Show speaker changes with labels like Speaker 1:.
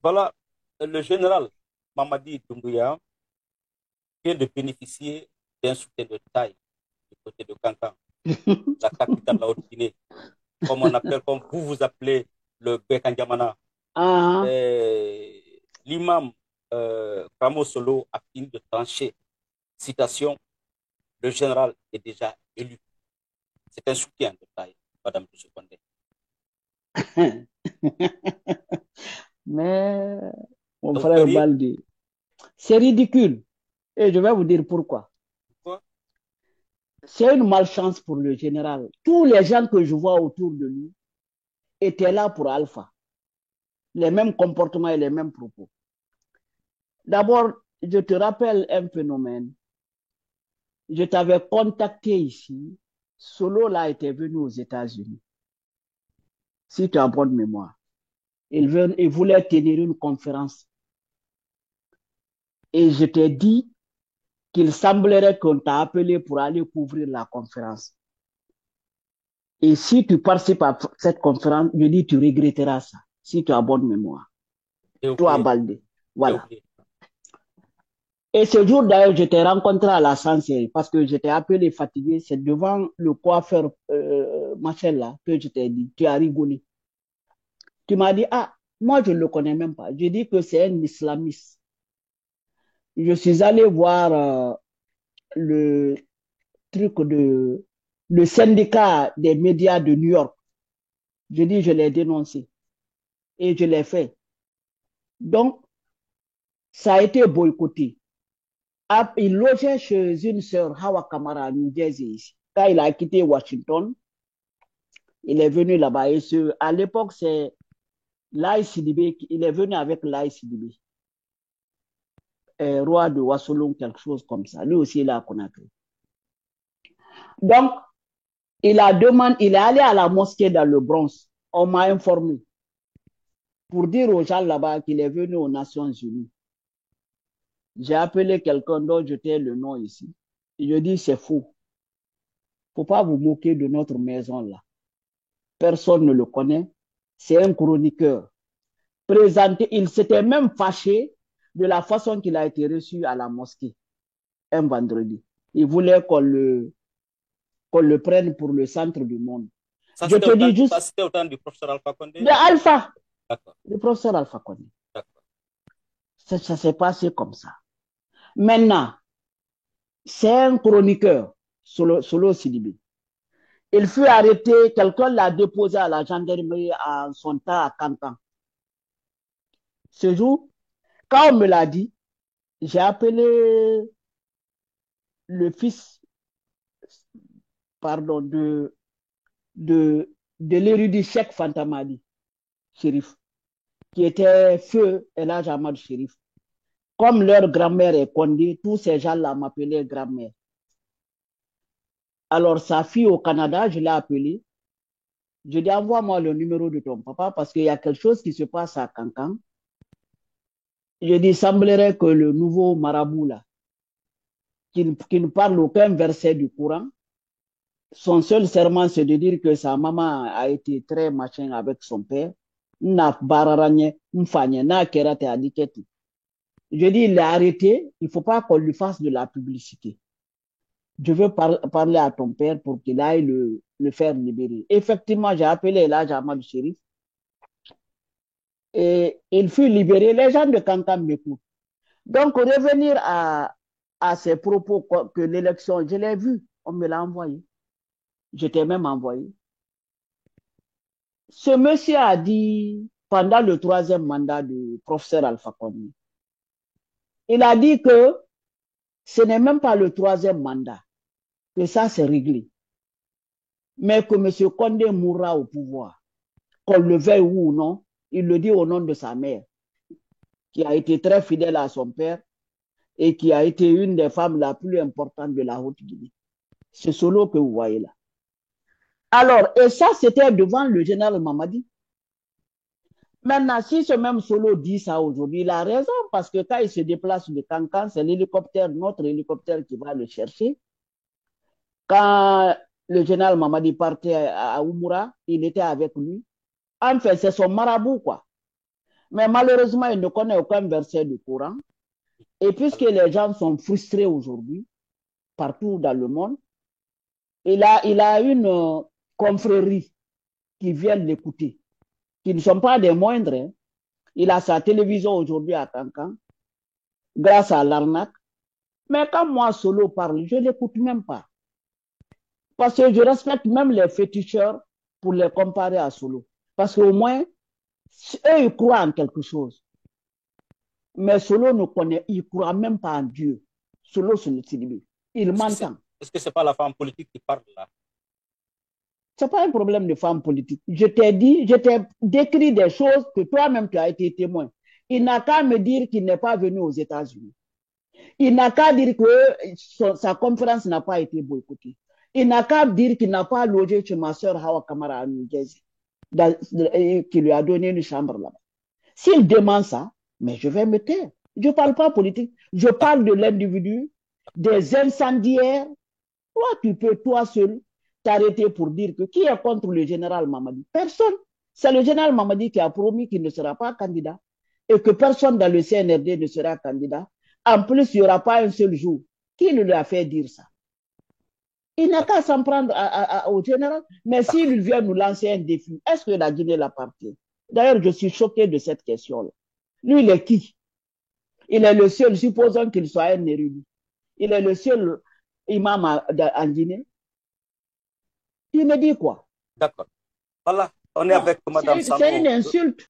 Speaker 1: Voilà, le général Mamadi Doumbouya vient de bénéficier d'un soutien de taille du côté de Kankan, la capitale de la Haute-Guinée, comme on appelle, comme vous vous appelez le Bekandiamana.
Speaker 2: Ah,
Speaker 1: L'imam Ramo Solo a fini de trancher. Citation, le général est déjà élu. C'est un soutien de taille, Madame Douce Condé.
Speaker 2: mais mon
Speaker 1: Donc, vous
Speaker 2: frère
Speaker 1: verriez
Speaker 2: Baldi, c'est ridicule. Et je vais vous dire pourquoi.
Speaker 1: pourquoi.
Speaker 2: C'est une malchance pour le général. Tous les gens que je vois autour de lui étaient là pour Alpha. Les mêmes comportements et les mêmes propos. D'abord, je te rappelle un phénomène. Je t'avais contacté ici. Solo là était venu aux États-Unis. Si tu as bonne mémoire. Il voulait tenir une conférence. Et je t'ai dit qu'il semblerait qu'on t'a appelé pour aller couvrir la conférence. Et si tu participes à cette conférence, je dis tu regretteras ça, si tu as bonne mémoire.
Speaker 1: J'ai
Speaker 2: Toi,
Speaker 1: oublié,
Speaker 2: Baldé.
Speaker 1: j'ai
Speaker 2: Voilà.
Speaker 1: oublié.
Speaker 2: Et ce jour, d'ailleurs, je t'ai rencontré à la Sancerre parce que j'étais appelé fatigué. C'est devant le coiffeur Marcel là que je t'ai dit. Tu as rigolé. Tu m'as dit, ah, moi, je ne le connais même pas. Je dis que c'est un islamiste. Je suis allé voir le truc de le syndicat des médias de New York. Je dis, je l'ai dénoncé et je l'ai fait. Donc, ça a été boycotté. Il logeait chez une sœur, Hawa Kamara, à New Jersey. Ici. Quand il a quitté Washington, il est venu là-bas. Et à l'époque, c'est Lai Sidibé. Il est venu avec Lai Sidibé, roi de Wassolong, quelque chose comme ça. Lui aussi, il a Conakry. Donc, il est allé à la mosquée dans le Bronx. On m'a informé pour dire aux gens là-bas qu'il est venu aux Nations Unies. J'ai appelé quelqu'un dont je t'ai le nom ici. Je dis, c'est faux. Il ne faut pas vous moquer de notre maison là. Personne ne le connaît. C'est un chroniqueur. Présenté, il s'était même fâché de la façon qu'il a été reçu à la mosquée un vendredi. Il voulait qu'on le prenne pour le centre du monde.
Speaker 1: Ça,
Speaker 2: Je te dis
Speaker 1: ça,
Speaker 2: juste
Speaker 1: c'était au temps du professeur Alpha
Speaker 2: de
Speaker 1: Condé.
Speaker 2: Alpha,
Speaker 1: D'accord,
Speaker 2: le professeur Alpha Condé.
Speaker 1: d'accord.
Speaker 2: Ça s'est passé comme ça. Maintenant, c'est un chroniqueur, Solo Sidibé. Il fut arrêté, quelqu'un l'a déposé à la gendarmerie en son temps à Cancan. Ce jour, quand on me l'a dit, j'ai appelé le fils, pardon, de, de l'érudit Cheikh Fantamadi, shérif, qui était feu Elhaj Ahmad Shérif. Comme leur grand-mère est Condé, tous ces gens-là m'appelaient grand-mère. Alors, sa fille au Canada, je l'ai appelée. Je dis, envoie-moi le numéro de ton papa parce qu'il y a quelque chose qui se passe à Cancan. Je dis, il semblerait que le nouveau marabout, là, qui ne parle aucun verset du Coran, son seul serment, c'est de dire que sa maman a été très machin avec son père. N'a bararanye, mfanye, n'a kerate adiketi. Je dis, il est arrêté, il ne faut pas qu'on lui fasse de la publicité. Je veux parler à ton père pour qu'il aille le faire libérer. Effectivement, j'ai appelé là Jamal Chérif et il fut libéré. Les gens de Kankan m'écoutent. Donc, revenir à ces propos que l'élection, je l'ai vu, on me l'a envoyé. Je t'ai même envoyé. Ce monsieur a dit, pendant le troisième mandat du professeur Alpha Condé, il a dit que ce n'est même pas le troisième mandat, que ça c'est réglé, mais que M. Condé mourra au pouvoir, qu'on le veuille ou non, il le dit au nom de sa mère, qui a été très fidèle à son père et qui a été une des femmes la plus importante de la Haute-Guinée. C'est Solo que vous voyez là. Alors, et ça, c'était devant le général Mamadi. Maintenant, si ce même Solo dit ça aujourd'hui, il a raison parce que quand il se déplace de Cancan, c'est l'hélicoptère, notre hélicoptère qui va le chercher. Quand le général Mamadi partait à Oumoura, il était avec lui. Enfin, c'est son marabout, quoi. Mais malheureusement, il ne connaît aucun verset du Coran. Et puisque les gens sont frustrés aujourd'hui, partout dans le monde, il a une confrérie qui vient l'écouter, qui ne sont pas des moindres. Hein. Il a sa télévision aujourd'hui à Cancan, grâce à l'arnaque. Mais quand moi, Solo, parle, je ne l'écoute même pas. Parce que je respecte même les féticheurs pour les comparer à Solo. Parce qu'au moins, eux, ils croient en quelque chose. Mais Solo ne connaît, il ne croit même pas en Dieu. Solo, c'est le Sidibé. Il m'entend.
Speaker 1: Est-ce que ce n'est pas la femme politique qui parle là?
Speaker 2: Ce n'est pas un problème de femme politique. Je t'ai dit, je t'ai décrit des choses que toi-même tu as été témoin. Il n'a qu'à me dire qu'il n'est pas venu aux États-Unis. Il n'a qu'à dire que sa conférence n'a pas été boycottée. Il n'a qu'à dire qu'il n'a pas logé chez ma soeur Hawa Kamara à New Jersey, qui lui a donné une chambre là-bas. S'il demande ça, mais je vais me taire. Je ne parle pas politique. Je parle de l'individu, des incendiaires. Toi, tu peux, toi seul, t'arrêter pour dire que qui est contre le général Mamadi? Personne. C'est le général Mamadi qui a promis qu'il ne sera pas candidat et que personne dans le CNRD ne sera candidat. En plus, il n'y aura pas un seul jour. Qui lui a fait dire ça? Il n'a qu'à s'en prendre au général. Mais s'il vient nous lancer un défi, est-ce que la Guinée l'appartient? D'ailleurs, je suis choqué de cette question-là. Lui, il est qui? Il est le seul, supposons qu'il soit un érudit. Il est le seul imam en Guinée. Il me dit quoi?
Speaker 1: D'accord. Voilà, on est avec Madame Sano.
Speaker 2: C'est une insulte.